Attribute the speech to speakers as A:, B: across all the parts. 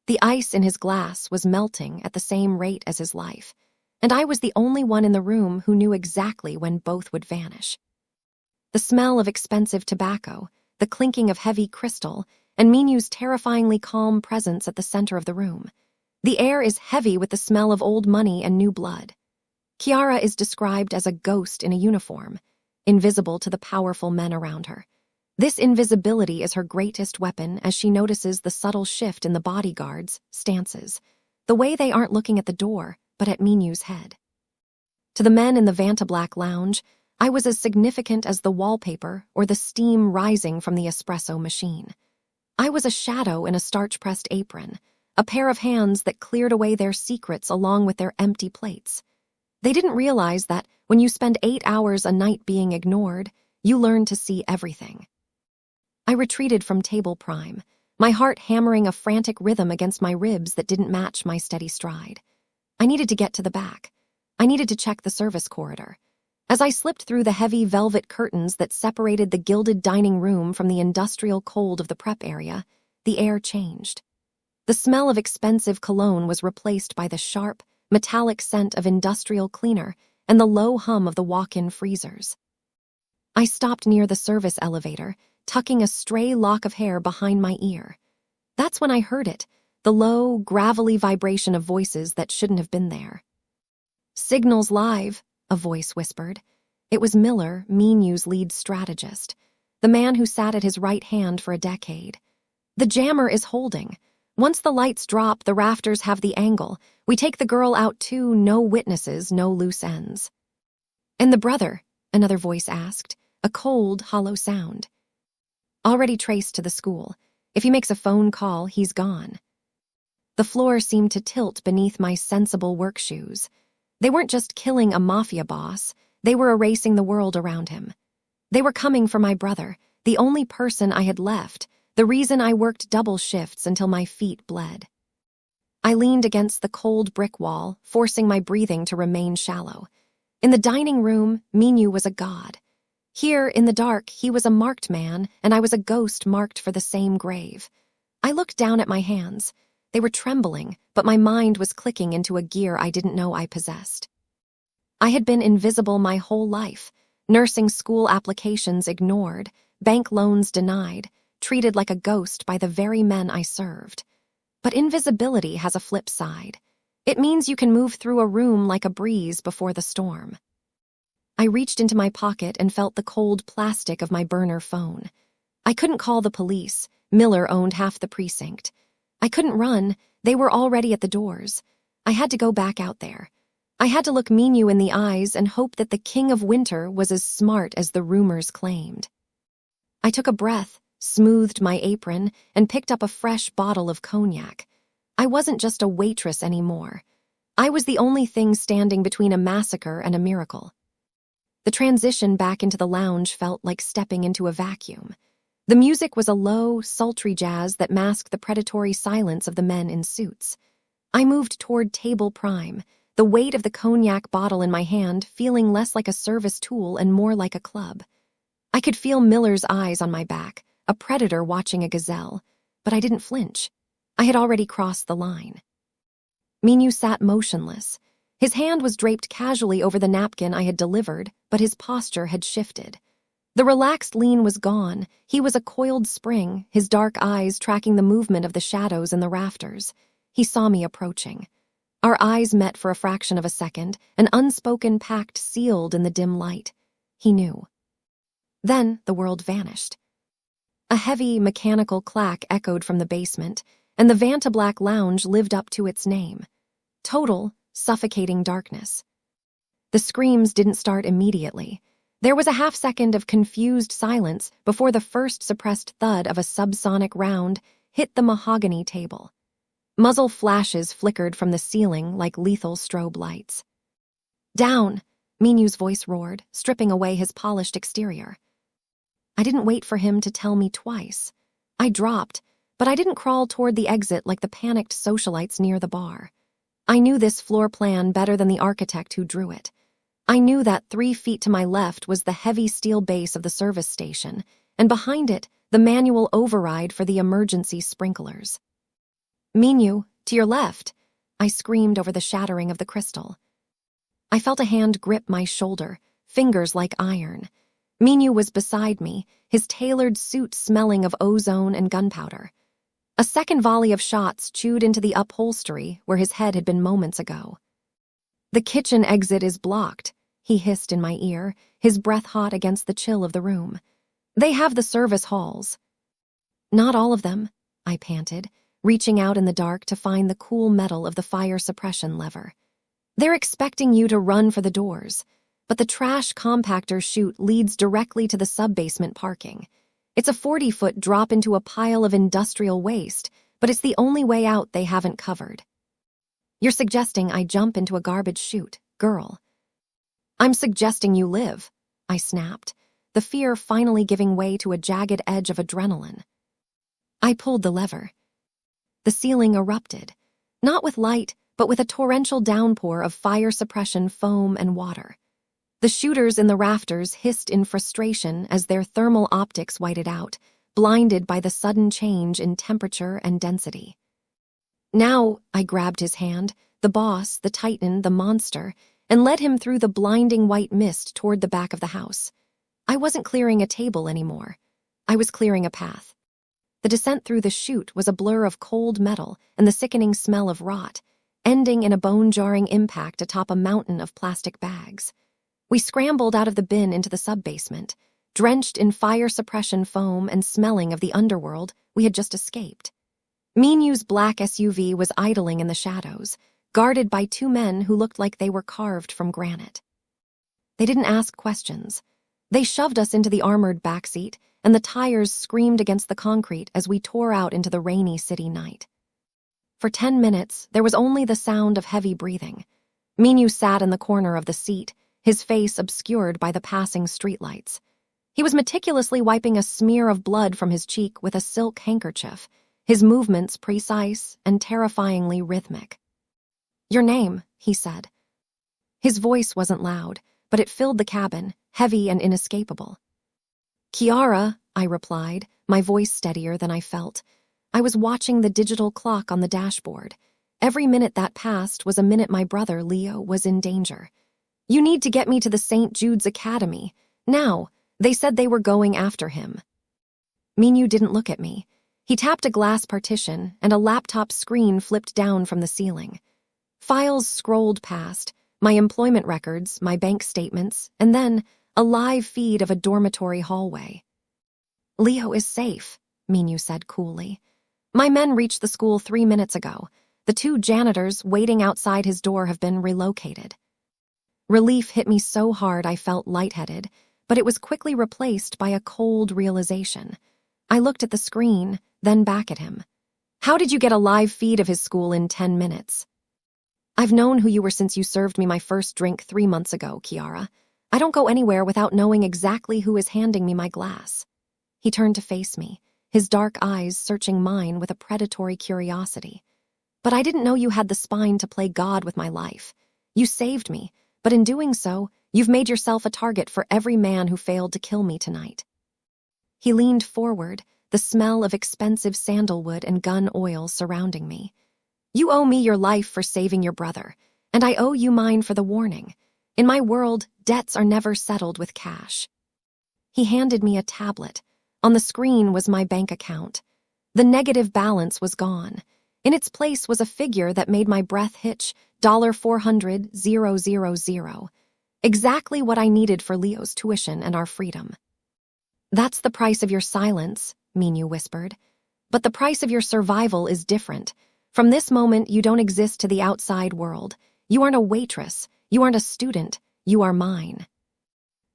A: The ice in his glass was melting at the same rate as his life, and I was the only one in the room who knew exactly when both would vanish. The smell of expensive tobacco, the clinking of heavy crystal, and Minho's terrifyingly calm presence at the center of the room. The air is heavy with the smell of old money and new blood. Kiara is described as a ghost in a uniform, invisible to the powerful men around her. This invisibility is her greatest weapon as she notices the subtle shift in the bodyguards' stances, the way they aren't looking at the door, but at Minho's head. To the men in the Vantablack lounge, I was as significant as the wallpaper or the steam rising from the espresso machine. I was a shadow in a starch-pressed apron, a pair of hands that cleared away their secrets along with their empty plates. They didn't realize that when you spend 8 hours a night being ignored, you learn to see everything. I retreated from table prime, my heart hammering a frantic rhythm against my ribs that didn't match my steady stride. I needed to get to the back. I needed to check the service corridor. As I slipped through the heavy velvet curtains that separated the gilded dining room from the industrial cold of the prep area, the air changed. The smell of expensive cologne was replaced by the sharp, metallic scent of industrial cleaner and the low hum of the walk-in freezers. I stopped near the service elevator, tucking a stray lock of hair behind my ear. That's when I heard it, the low, gravelly vibration of voices that shouldn't have been there. "Signals live," a voice whispered. It was Miller, Minho's lead strategist, the man who sat at his right hand for a decade. "The jammer is holding. Once the lights drop, the rafters have the angle. We take the girl out too, no witnesses, no loose ends." "And the brother?" another voice asked, a cold, hollow sound. "Already traced to the school. If he makes a phone call, he's gone." The floor seemed to tilt beneath my sensible work shoes. They weren't just killing a mafia boss, they were erasing the world around him. They were coming for my brother, the only person I had left, the reason I worked double shifts until my feet bled. I leaned against the cold brick wall, forcing my breathing to remain shallow. In the dining room, Minho was a god. Here, in the dark, he was a marked man, and I was a ghost marked for the same grave. I looked down at my hands. They were trembling, but my mind was clicking into a gear I didn't know I possessed. I had been invisible my whole life, nursing school applications ignored, bank loans denied, treated like a ghost by the very men I served. But invisibility has a flip side. It means you can move through a room like a breeze before the storm. I reached into my pocket and felt the cold plastic of my burner phone. I couldn't call the police. Miller owned half the precinct. I couldn't run. They were already at the doors. I had to go back out there. I had to look Minho in the eyes and hope that the King of Winter was as smart as the rumors claimed. I took a breath, smoothed my apron, and picked up a fresh bottle of cognac. I wasn't just a waitress anymore. I was the only thing standing between a massacre and a miracle. The transition back into the lounge felt like stepping into a vacuum. The music was a low, sultry jazz that masked the predatory silence of the men in suits. I moved toward table prime, the weight of the cognac bottle in my hand feeling less like a service tool and more like a club. I could feel Miller's eyes on my back, a predator watching a gazelle, but I didn't flinch. I had already crossed the line. Minho sat motionless. His hand was draped casually over the napkin I had delivered, but his posture had shifted. The relaxed lean was gone. He was a coiled spring, his dark eyes tracking the movement of the shadows in the rafters. He saw me approaching. Our eyes met for a fraction of a second, an unspoken pact sealed in the dim light. He knew. Then the world vanished. A heavy, mechanical clack echoed from the basement, and the Vantablack lounge lived up to its name. Total, suffocating darkness. The screams didn't start immediately. There was a half-second of confused silence before the first suppressed thud of a subsonic round hit the mahogany table. Muzzle flashes flickered from the ceiling like lethal strobe lights. "Down!" Minho's voice roared, stripping away his polished exterior. I didn't wait for him to tell me twice. I dropped, but I didn't crawl toward the exit like the panicked socialites near the bar. I knew this floor plan better than the architect who drew it. I knew that 3 feet to my left was the heavy steel base of the service station, and behind it, the manual override for the emergency sprinklers. Minho, to your left, I screamed over the shattering of the crystal. I felt a hand grip my shoulder, fingers like iron. Minho was beside me, his tailored suit smelling of ozone and gunpowder. A second volley of shots chewed into the upholstery where his head had been moments ago. The kitchen exit is blocked, he hissed in my ear, his breath hot against the chill of the room. They have the service halls. Not all of them, I panted, reaching out in the dark to find the cool metal of the fire suppression lever. They're expecting you to run for the doors, but the trash compactor chute leads directly to the sub-basement parking. It's a 40-foot drop into a pile of industrial waste, but it's the only way out they haven't covered. You're suggesting I jump into a garbage chute, girl. I'm suggesting you live, I snapped, the fear finally giving way to a jagged edge of adrenaline. I pulled the lever. The ceiling erupted, not with light, but with a torrential downpour of fire suppression foam and water. The shooters in the rafters hissed in frustration as their thermal optics whited out, blinded by the sudden change in temperature and density. Now, I grabbed his hand, the boss, the titan, the monster, and led him through the blinding white mist toward the back of the house. I wasn't clearing a table anymore. I was clearing a path. The descent through the chute was a blur of cold metal and the sickening smell of rot, ending in a bone-jarring impact atop a mountain of plastic bags. We scrambled out of the bin into the sub-basement, drenched in fire suppression foam and smelling of the underworld we had just escaped. Minho's black SUV was idling in the shadows, guarded by two men who looked like they were carved from granite. They didn't ask questions. They shoved us into the armored backseat, and the tires screamed against the concrete as we tore out into the rainy city night. For 10 minutes, there was only the sound of heavy breathing. Minho sat in the corner of the seat, his face obscured by the passing streetlights. He was meticulously wiping a smear of blood from his cheek with a silk handkerchief, his movements precise and terrifyingly rhythmic. "Your name," he said. His voice wasn't loud, but it filled the cabin, heavy and inescapable. "Kiara," I replied, my voice steadier than I felt. I was watching the digital clock on the dashboard. Every minute that passed was a minute my brother, Leo, was in danger. "You need to get me to the St. Jude's Academy. Now, they said they were going after him." Minho didn't look at me. He tapped a glass partition, and a laptop screen flipped down from the ceiling. Files scrolled past, my employment records, my bank statements, and then a live feed of a dormitory hallway. "Leo is safe," Minho said coolly. "My men reached the school 3 minutes ago. The 2 janitors waiting outside his door have been relocated." Relief hit me so hard I felt lightheaded, but it was quickly replaced by a cold realization. I looked at the screen, then back at him. "How did you get a live feed of his school in 10 minutes? "I've known who you were since you served me my first drink 3 months ago, Kiara. I don't go anywhere without knowing exactly who is handing me my glass." He turned to face me, his dark eyes searching mine with a predatory curiosity. "But I didn't know you had the spine to play God with my life. You saved me, but in doing so, you've made yourself a target for every man who failed to kill me tonight." He leaned forward, the smell of expensive sandalwood and gun oil surrounding me. "You owe me your life for saving your brother, and I owe you mine for the warning. In my world, debts are never settled with cash." He handed me a tablet. On the screen was my bank account. The negative balance was gone. In its place was a figure that made my breath hitch, $400,000. Exactly what I needed for Leo's tuition and our freedom. "That's the price of your silence," Minho whispered. "But the price of your survival is different. From this moment, you don't exist to the outside world. You aren't a waitress. You aren't a student. You are mine."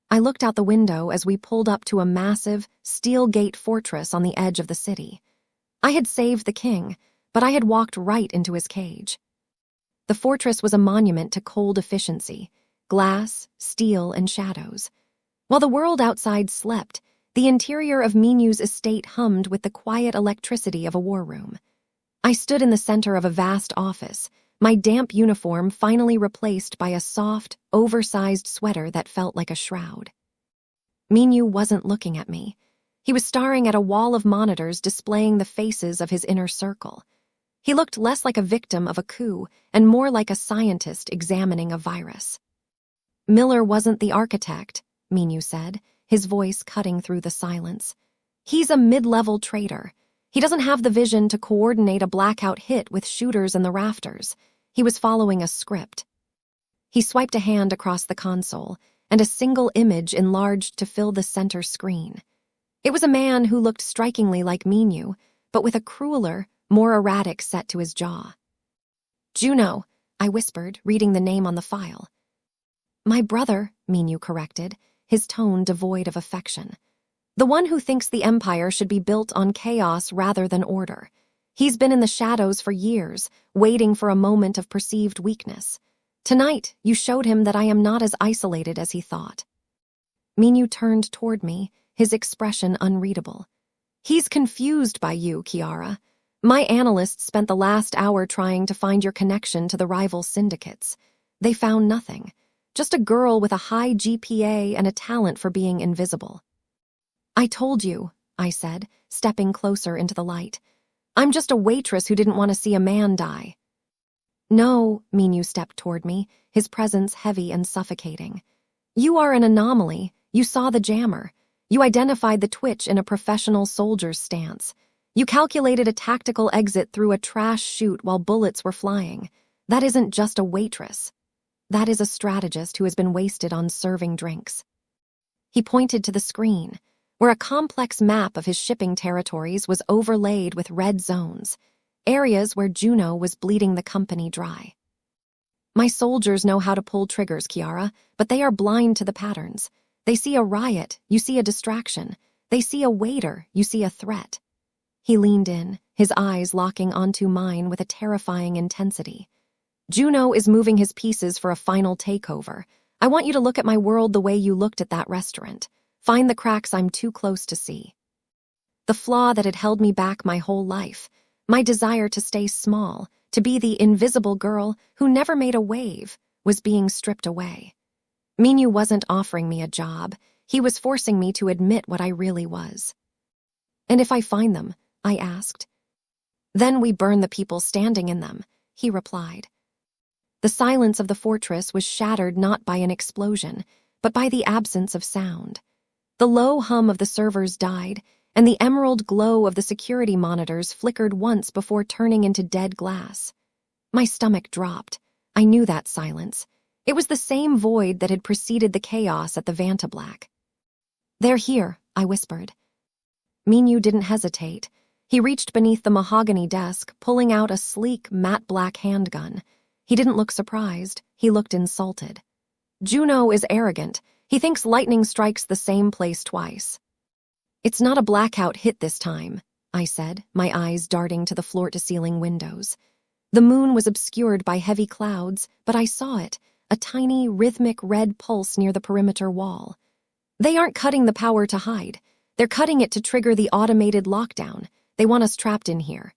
A: I looked out the window as we pulled up to a massive, steel gate fortress on the edge of the city. I had saved the king, but I had walked right into his cage. The fortress was a monument to cold efficiency, glass, steel, and shadows. While the world outside slept, the interior of Minho's estate hummed with the quiet electricity of a war room. I stood in the center of a vast office, my damp uniform finally replaced by a soft, oversized sweater that felt like a shroud. Minho wasn't looking at me. He was staring at a wall of monitors displaying the faces of his inner circle. He looked less like a victim of a coup and more like a scientist examining a virus. Miller wasn't the architect, Minho said, his voice cutting through the silence. He's a mid-level traitor. He doesn't have the vision to coordinate a blackout hit with shooters in the rafters. He was following a script. He swiped a hand across the console, and a single image enlarged to fill the center screen. It was a man who looked strikingly like Minho, but with a crueler, more erratic set to his jaw. Juno, I whispered, reading the name on the file. My brother, Minho corrected, his tone devoid of affection. The one who thinks the empire should be built on chaos rather than order. He's been in the shadows for years, waiting for a moment of perceived weakness. Tonight, you showed him that I am not as isolated as he thought. Minho turned toward me, his expression unreadable. He's confused by you, Kiara. My analysts spent the last hour trying to find your connection to the rival syndicates. They found nothing. Just a girl with a high GPA and a talent for being invisible. I told you, I said, stepping closer into the light. I'm just a waitress who didn't want to see a man die. No, Minho stepped toward me, his presence heavy and suffocating. You are an anomaly. You saw the jammer. You identified the twitch in a professional soldier's stance. You calculated a tactical exit through a trash chute while bullets were flying. That isn't just a waitress. That is a strategist who has been wasted on serving drinks. He pointed to the screen, where a complex map of his shipping territories was overlaid with red zones, areas where Juno was bleeding the company dry. My soldiers know how to pull triggers, Kiara, but they are blind to the patterns. They see a riot, you see a distraction. They see a waiter, you see a threat. He leaned in, his eyes locking onto mine with a terrifying intensity. Juno is moving his pieces for a final takeover. I want you to look at my world the way you looked at that restaurant. Find the cracks I'm too close to see. The flaw that had held me back my whole life, my desire to stay small, to be the invisible girl who never made a wave, was being stripped away. Minho wasn't offering me a job. He was forcing me to admit what I really was. And if I find them, I asked. Then we burn the people standing in them, he replied. The silence of the fortress was shattered not by an explosion, but by the absence of sound. The low hum of the servers died, and the emerald glow of the security monitors flickered once before turning into dead glass. My stomach dropped. I knew that silence. It was the same void that had preceded the chaos at the Vantablack. They're here, I whispered. Minho didn't hesitate. He reached beneath the mahogany desk, pulling out a sleek, matte black handgun. He didn't look surprised. He looked insulted. Juno is arrogant. He thinks lightning strikes the same place twice. It's not a blackout hit this time, I said, my eyes darting to the floor-to-ceiling windows. The moon was obscured by heavy clouds, but I saw it, a tiny, rhythmic red pulse near the perimeter wall. They aren't cutting the power to hide. They're cutting it to trigger the automated lockdown. They want us trapped in here.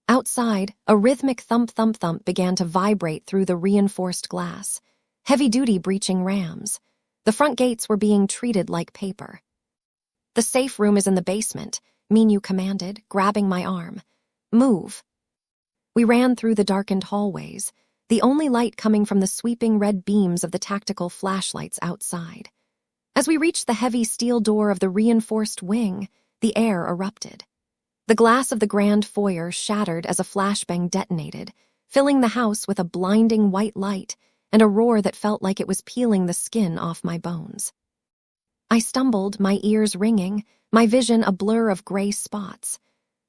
A: Outside, a rhythmic thump-thump-thump began to vibrate through the reinforced glass. Heavy-duty breaching rams. The front gates were being treated like paper. The safe room is in the basement, Minho commanded, grabbing my arm. Move. We ran through the darkened hallways, the only light coming from the sweeping red beams of the tactical flashlights outside. As we reached the heavy steel door of the reinforced wing, the air erupted. The glass of the grand foyer shattered as a flashbang detonated, filling the house with a blinding white light and a roar that felt like it was peeling the skin off my bones. I stumbled, my ears ringing, my vision a blur of gray spots.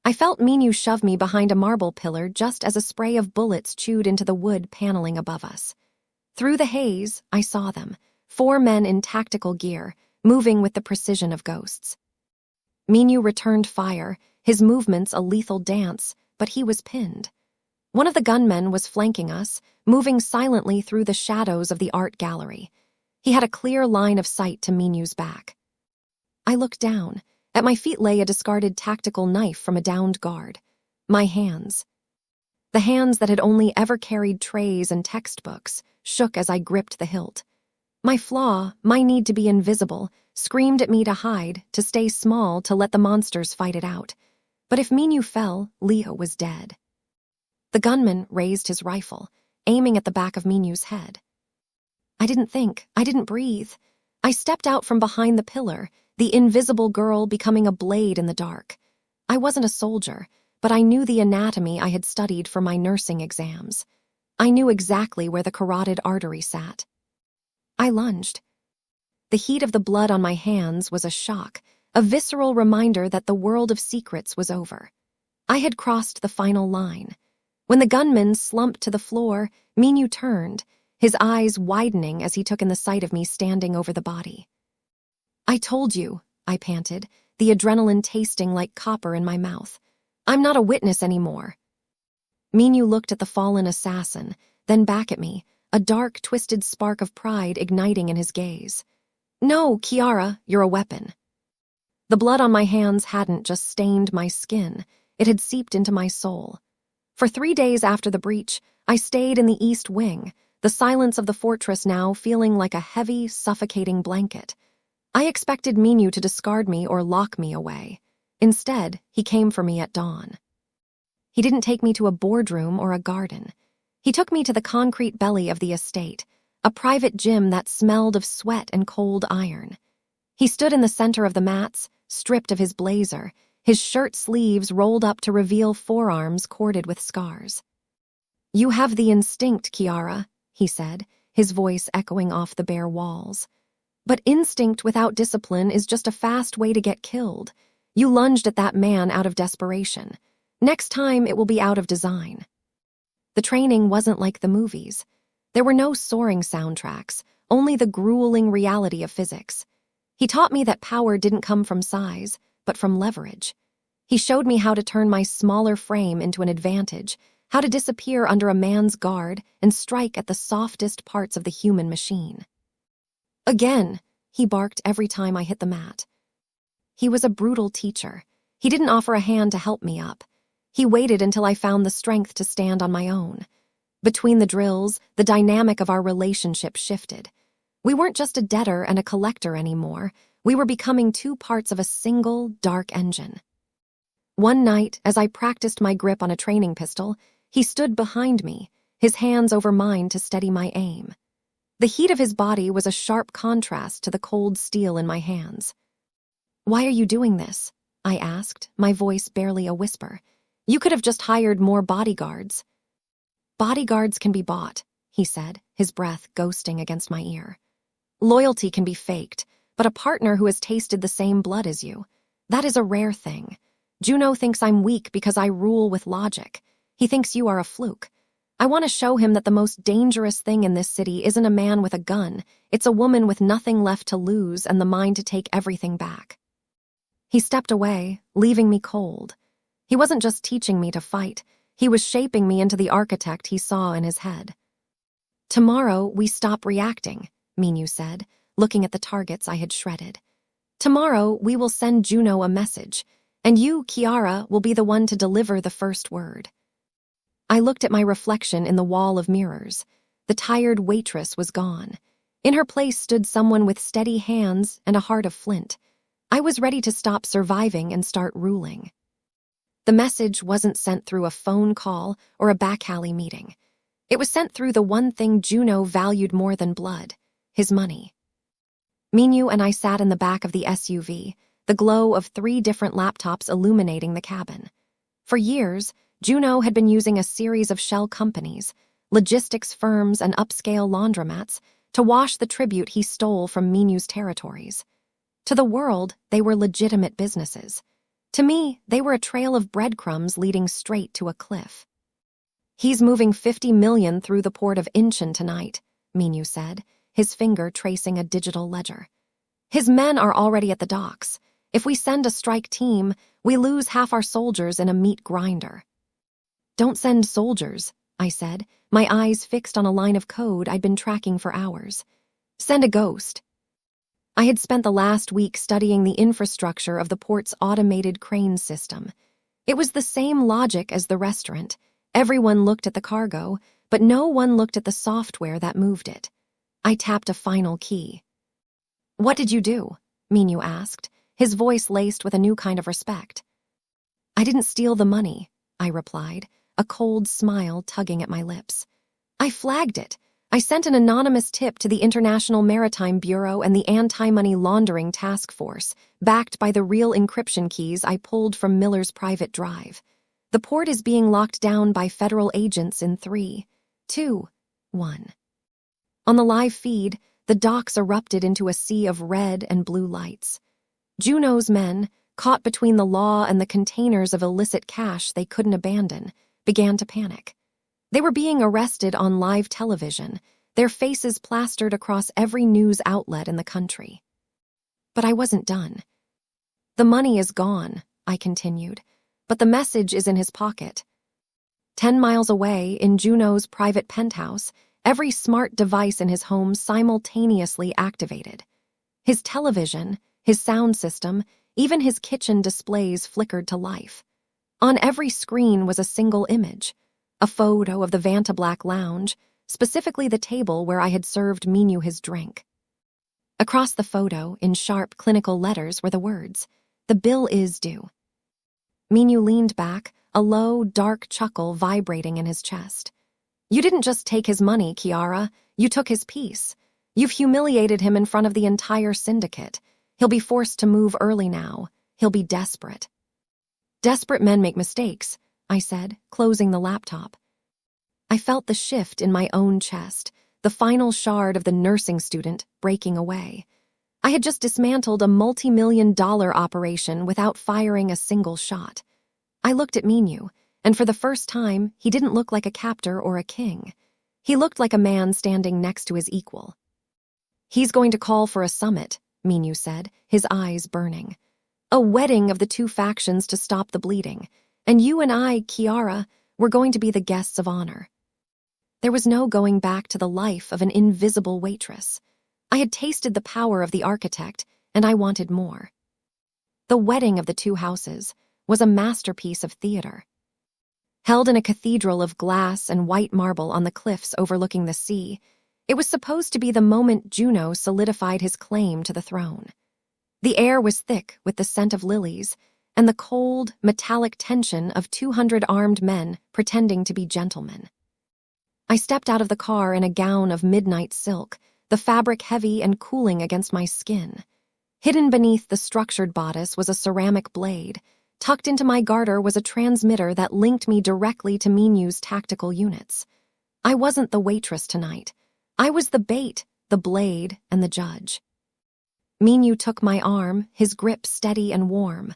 A: I felt Minho shove me behind a marble pillar just as a spray of bullets chewed into the wood paneling above us. Through the haze, I saw them, 4 men in tactical gear, moving with the precision of ghosts. Minho returned fire, his movements a lethal dance, but he was pinned. One of the gunmen was flanking us, moving silently through the shadows of the art gallery. He had a clear line of sight to Minho's back. I looked down. At my feet lay a discarded tactical knife from a downed guard. My hands. The hands that had only ever carried trays and textbooks, shook as I gripped the hilt. My flaw, my need to be invisible, screamed at me to hide, to stay small, to let the monsters fight it out. But if Minho fell, Leo was dead. The gunman raised his rifle, aiming at the back of Minho's head. I didn't think. I didn't breathe. I stepped out from behind the pillar, the invisible girl becoming a blade in the dark. I wasn't a soldier, but I knew the anatomy I had studied for my nursing exams. I knew exactly where the carotid artery sat. I lunged. The heat of the blood on my hands was a shock, a visceral reminder that the world of secrets was over. I had crossed the final line. When the gunman slumped to the floor, Minho turned, his eyes widening as he took in the sight of me standing over the body. I told you, I panted, the adrenaline tasting like copper in my mouth. I'm not a witness anymore. Minho looked at the fallen assassin, then back at me, a dark, twisted spark of pride igniting in his gaze. No, Kiara, you're a weapon. The blood on my hands hadn't just stained my skin, it had seeped into my soul. For 3 days after the breach, I stayed in the East Wing, the silence of the fortress now feeling like a heavy, suffocating blanket. I expected Minho to discard me or lock me away. Instead, he came for me at dawn. He didn't take me to a boardroom or a garden. He took me to the concrete belly of the estate, a private gym that smelled of sweat and cold iron. He stood in the center of the mats, stripped of his blazer, his shirt sleeves rolled up to reveal forearms corded with scars. You have the instinct, Kiara, he said, his voice echoing off the bare walls. But instinct without discipline is just a fast way to get killed. You lunged at that man out of desperation. Next time it will be out of design. The training wasn't like the movies. There were no soaring soundtracks, only the grueling reality of physics. He taught me that power didn't come from size, but from leverage. He showed me how to turn my smaller frame into an advantage, how to disappear under a man's guard and strike at the softest parts of the human machine. Again, he barked every time I hit the mat. He was a brutal teacher. He didn't offer a hand to help me up. He waited until I found the strength to stand on my own. Between the drills, the dynamic of our relationship shifted. We weren't just a debtor and a collector anymore. We were becoming 2 parts of a single, dark engine. One night, as I practiced my grip on a training pistol, he stood behind me, his hands over mine to steady my aim. The heat of his body was a sharp contrast to the cold steel in my hands. Why are you doing this? I asked, my voice barely a whisper. You could have just hired more bodyguards. Bodyguards can be bought, he said, his breath ghosting against my ear. Loyalty can be faked, but a partner who has tasted the same blood as you, that is a rare thing. Juno thinks I'm weak because I rule with logic. He thinks you are a fluke. I want to show him that the most dangerous thing in this city isn't a man with a gun, it's a woman with nothing left to lose and the mind to take everything back. He stepped away, leaving me cold. He wasn't just teaching me to fight, he was shaping me into the architect he saw in his head. Tomorrow we stop reacting, Minho said, looking at the targets I had shredded. Tomorrow we will send Juno a message, and you, Kiara, will be the one to deliver the first word. I looked at my reflection in the wall of mirrors. The tired waitress was gone. In her place stood someone with steady hands and a heart of flint. I was ready to stop surviving and start ruling. The message wasn't sent through a phone call or a back-alley meeting. It was sent through the one thing Juno valued more than blood, his money. Minho and I sat in the back of the SUV, the glow of 3 different laptops illuminating the cabin. For years, Juno had been using a series of shell companies, logistics firms and upscale laundromats, to wash the tribute he stole from Minho's territories. To the world, they were legitimate businesses. To me, they were a trail of breadcrumbs leading straight to a cliff. He's moving 50 million through the port of Incheon tonight, Minho said, his finger tracing a digital ledger. His men are already at the docks. If we send a strike team, we lose half our soldiers in a meat grinder. Don't send soldiers, I said, my eyes fixed on a line of code I'd been tracking for hours. Send a ghost. I had spent the last week studying the infrastructure of the port's automated crane system. It was the same logic as the restaurant. Everyone looked at the cargo, but no one looked at the software that moved it. I tapped a final key. What did you do? Minho asked, his voice laced with a new kind of respect. I didn't steal the money, I replied, a cold smile tugging at my lips. I flagged it. I sent an anonymous tip to the International Maritime Bureau and the Anti-Money Laundering Task Force, backed by the real encryption keys I pulled from Miller's private drive. The port is being locked down by federal agents in 3, 2, 1. On the live feed, the docks erupted into a sea of red and blue lights. Juno's men, caught between the law and the containers of illicit cash they couldn't abandon, began to panic. They were being arrested on live television, their faces plastered across every news outlet in the country. But I wasn't done. The money is gone, I continued, but the message is in his pocket. 10 miles away, in Juno's private penthouse, every smart device in his home simultaneously activated. His television, his sound system, even his kitchen displays flickered to life. On every screen was a single image, a photo of the Vantablack lounge, specifically the table where I had served Minho his drink. Across the photo, in sharp, clinical letters, were the words, "The bill is due." Minho leaned back, a low, dark chuckle vibrating in his chest. "You didn't just take his money, Kiara. You took his peace. You've humiliated him in front of the entire syndicate. He'll be forced to move early now. He'll be desperate." "Desperate men make mistakes," I said, closing the laptop. I felt the shift in my own chest, the final shard of the nursing student breaking away. I had just dismantled a multi-million-dollar operation without firing a single shot. I looked at Minho, and for the first time, he didn't look like a captor or a king. He looked like a man standing next to his equal. "He's going to call for a summit," Minho said, his eyes burning. "A wedding of the two factions to stop the bleeding. And you and I, Kiara, were going to be the guests of honor." There was no going back to the life of an invisible waitress. I had tasted the power of the architect, and I wanted more. The wedding of the two houses was a masterpiece of theater. Held in a cathedral of glass and white marble on the cliffs overlooking the sea, it was supposed to be the moment Juno solidified his claim to the throne. The air was thick with the scent of lilies, and the cold, metallic tension of 200 armed men pretending to be gentlemen. I stepped out of the car in a gown of midnight silk, the fabric heavy and cooling against my skin. Hidden beneath the structured bodice was a ceramic blade. Tucked into my garter was a transmitter that linked me directly to Minho's tactical units. I wasn't the waitress tonight. I was the bait, the blade, and the judge. Minho took my arm, his grip steady and warm.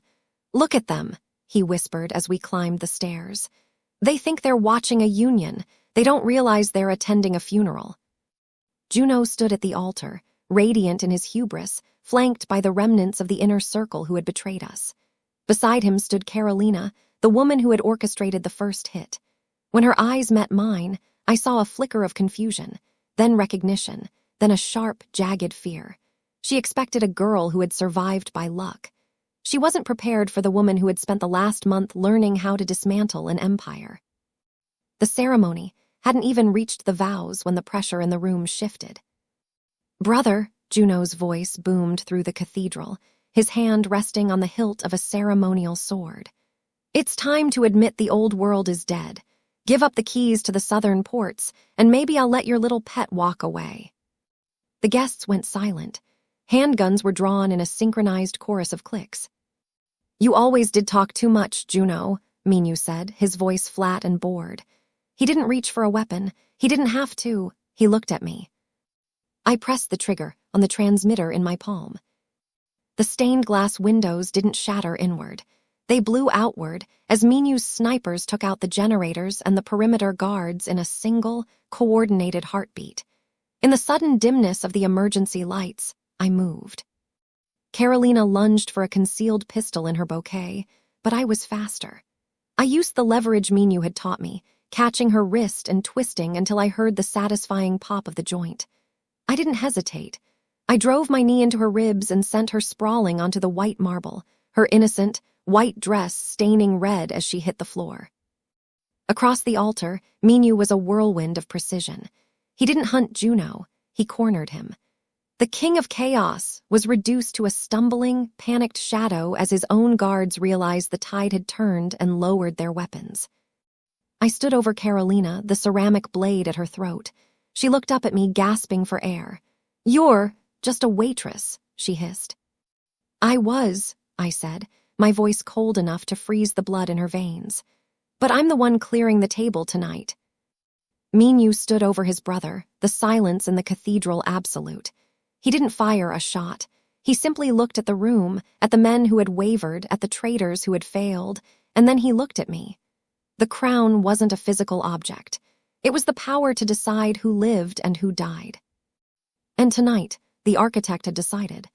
A: "Look at them," he whispered as we climbed the stairs. "They think they're watching a union. They don't realize they're attending a funeral." Juno stood at the altar, radiant in his hubris, flanked by the remnants of the inner circle who had betrayed us. Beside him stood Carolina, the woman who had orchestrated the first hit. When her eyes met mine, I saw a flicker of confusion, then recognition, then a sharp, jagged fear. She expected a girl who had survived by luck. She wasn't prepared for the woman who had spent the last month learning how to dismantle an empire. The ceremony hadn't even reached the vows when the pressure in the room shifted. "Brother," Juno's voice boomed through the cathedral, his hand resting on the hilt of a ceremonial sword. "It's time to admit the old world is dead. Give up the keys to the southern ports, and maybe I'll let your little pet walk away." The guests went silent. Handguns were drawn in a synchronized chorus of clicks. "You always did talk too much, Juno," Minho said, his voice flat and bored. He didn't reach for a weapon. He didn't have to. He looked at me. I pressed the trigger on the transmitter in my palm. The stained glass windows didn't shatter inward. They blew outward as Minho's snipers took out the generators and the perimeter guards in a single, coordinated heartbeat. In the sudden dimness of the emergency lights, I moved. Carolina lunged for a concealed pistol in her bouquet, but I was faster. I used the leverage Minho had taught me, catching her wrist and twisting until I heard the satisfying pop of the joint. I didn't hesitate. I drove my knee into her ribs and sent her sprawling onto the white marble, her innocent, white dress staining red as she hit the floor. Across the altar, Minho was a whirlwind of precision. He didn't hunt Juno, he cornered him. The King of Chaos was reduced to a stumbling, panicked shadow as his own guards realized the tide had turned and lowered their weapons. I stood over Carolina, the ceramic blade at her throat. She looked up at me, gasping for air. "You're just a waitress," she hissed. "I was," I said, my voice cold enough to freeze the blood in her veins. "But I'm the one clearing the table tonight." Minho stood over his brother, the silence in the cathedral absolute. He didn't fire a shot. He simply looked at the room, at the men who had wavered, at the traitors who had failed, and then he looked at me. The crown wasn't a physical object. It was the power to decide who lived and who died. And tonight, the architect had decided.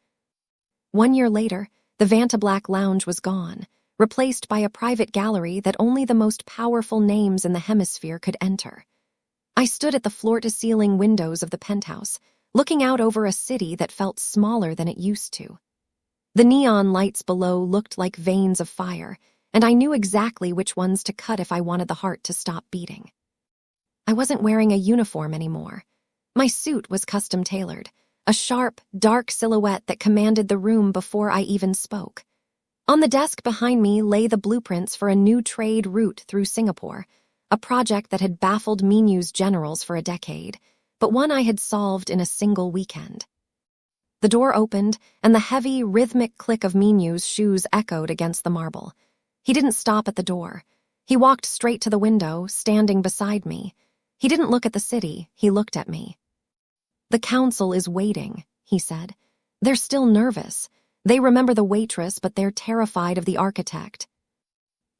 A: 1 year later, the Vantablack Lounge was gone, replaced by a private gallery that only the most powerful names in the hemisphere could enter. I stood at the floor-to-ceiling windows of the penthouse, looking out over a city that felt smaller than it used to. The neon lights below looked like veins of fire, and I knew exactly which ones to cut if I wanted the heart to stop beating. I wasn't wearing a uniform anymore. My suit was custom-tailored, a sharp, dark silhouette that commanded the room before I even spoke. On the desk behind me lay the blueprints for a new trade route through Singapore, a project that had baffled Minho's generals for a decade, but one I had solved in a single weekend. The door opened, and the heavy, rhythmic click of Minho's shoes echoed against the marble. He didn't stop at the door. He walked straight to the window, standing beside me. He didn't look at the city, he looked at me. "The council is waiting," he said. "They're still nervous. They remember the waitress, but they're terrified of the architect."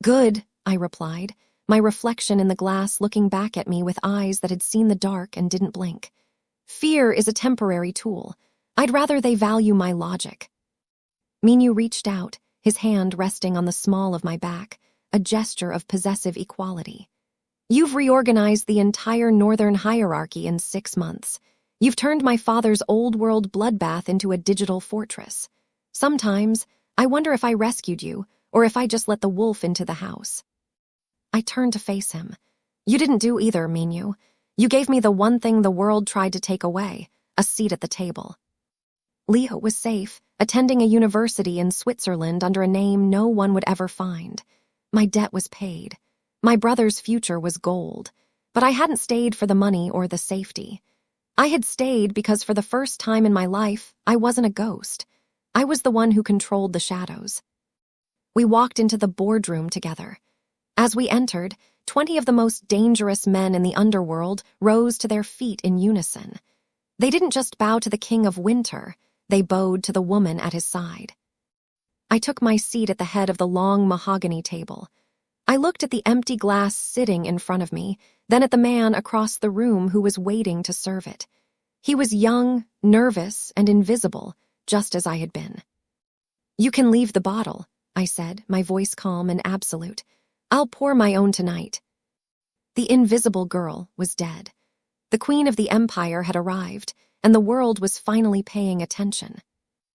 A: "Good," I replied, my reflection in the glass looking back at me with eyes that had seen the dark and didn't blink. "Fear is a temporary tool. I'd rather they value my logic." Minho reached out, his hand resting on the small of my back, a gesture of possessive equality. "You've reorganized the entire northern hierarchy in 6 months. You've turned my father's old-world bloodbath into a digital fortress. Sometimes, I wonder if I rescued you, or if I just let the wolf into the house." I turned to face him. "You didn't do either, Minho. You gave me the one thing the world tried to take away, a seat at the table." Leo was safe, attending a university in Switzerland under a name no one would ever find. My debt was paid. My brother's future was gold, but I hadn't stayed for the money or the safety. I had stayed because for the first time in my life, I wasn't a ghost. I was the one who controlled the shadows. We walked into the boardroom together. As we entered, 20 of the most dangerous men in the underworld rose to their feet in unison. They didn't just bow to the king of winter, they bowed to the woman at his side. I took my seat at the head of the long mahogany table. I looked at the empty glass sitting in front of me, then at the man across the room who was waiting to serve it. He was young, nervous, and invisible, just as I had been. "You can leave the bottle," I said, my voice calm and absolute. "I'll pour my own tonight." The invisible girl was dead. The queen of the empire had arrived, and the world was finally paying attention.